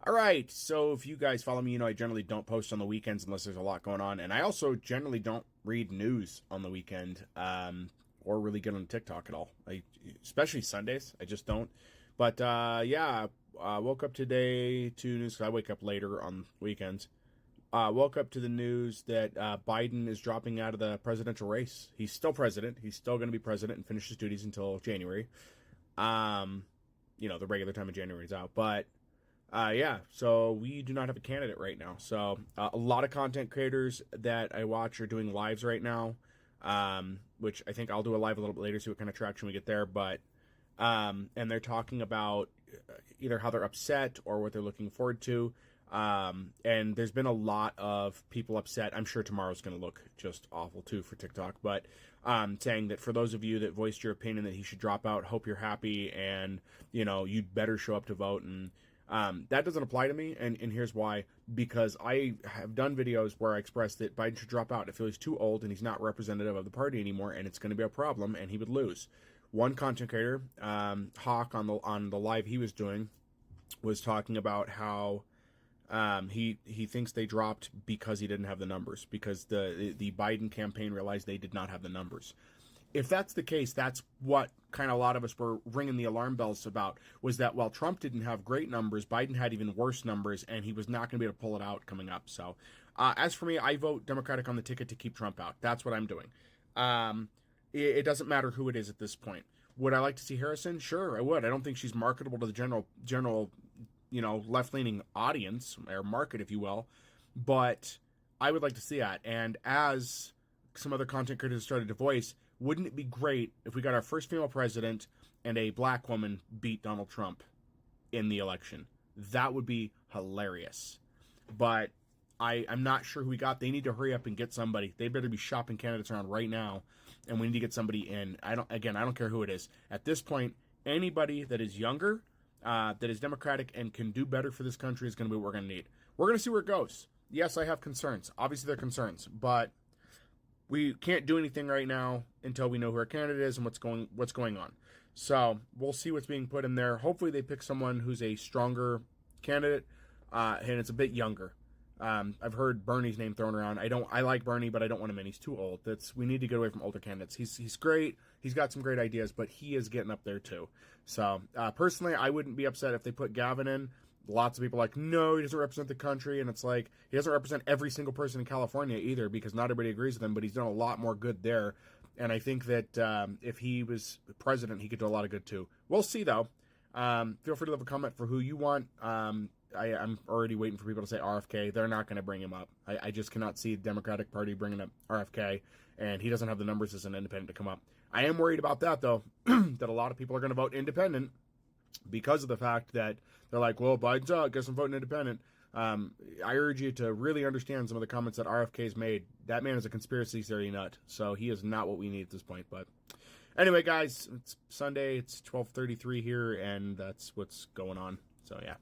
All right, so if you guys follow me, you know I generally don't post on the weekends unless there's a lot going on, and I also generally don't read news on the weekend, or really get on TikTok at all. Especially Sundays, I just don't. But yeah, woke up today to news 'cause I wake up later on weekends. Woke up to the news that Biden is dropping out of the presidential race. He's still president. He's still going to be president and finish his duties until January. Um, the regular time of January is out, but. Yeah, so we do not have a candidate right now. So a lot of content creators that I watch are doing lives right now, which I think I'll do a live a little bit later, see what kind of traction we get there. But and they're talking about either how they're upset or what they're looking forward to. And there's been a lot of people upset. I'm sure tomorrow's going to look just awful too for TikTok, but saying that for those of you that voiced your opinion that he should drop out, hope you're happy, and you'd better show up to vote. And that doesn't apply to me, and here's why. Because I have done videos where I expressed that Biden should drop out. I feel he's too old and he's not representative of the party anymore, and it's going to be a problem, and he would lose. One content creator, Hawk, on the live he was doing, was talking about how he thinks they dropped because he didn't have the numbers, because the Biden campaign realized they did not have the numbers. If that's the case, that's what kind of a lot of us were ringing the alarm bells about, was that while Trump didn't have great numbers, Biden had even worse numbers, and he was not going to be able to pull it out coming up. So as for me, I vote Democratic on the ticket to keep Trump out. That's what I'm doing. It doesn't matter who it is at this point. Would I like to see Harrison? Sure, I would. I don't think she's marketable to the general left-leaning audience, or market, if you will. But I would like to see that. And as some other content creators started to voice, wouldn't it be great if we got our first female president and a black woman beat Donald Trump in the election? That would be hilarious. But I'm not sure who we got. They need to hurry up and get somebody. They better be shopping candidates around right now, and we need to get somebody in. I don't care who it is. At this point, anybody that is younger, that is Democratic and can do better for this country is going to be what we're going to need. We're going to see where it goes. Yes, I have concerns. Obviously, they're concerns, but we can't do anything right now until we know who our candidate is and what's going on. So we'll see what's being put in there. Hopefully, they pick someone who's a stronger candidate, and it's a bit younger. I've heard Bernie's name thrown around. I like Bernie, but I don't want him in. He's too old. We need to get away from older candidates. He's great. He's got some great ideas, but he is getting up there too. So personally, I wouldn't be upset if they put Gavin in. Lots of people are like, no, he doesn't represent the country, and it's like, he doesn't represent every single person in California either, because not everybody agrees with him, but he's done a lot more good there. And I think that if he was president, he could do a lot of good too. We'll see, though. Feel free to leave a comment for who you want. I'm already waiting for people to say RFK. They're not going to bring him up. I just cannot see the Democratic Party bringing up RFK, and he doesn't have the numbers as an independent to come up. I am worried about that, though, that a lot of people are going to vote independent because of the fact that they're like, well, Biden's out, guess I'm voting independent. I urge you to really understand some of the comments that RFK's made. That man is a conspiracy theory nut, so he is not what we need at this point. But anyway, guys, it's Sunday, it's 12:33 here, and that's what's going on. So, yeah.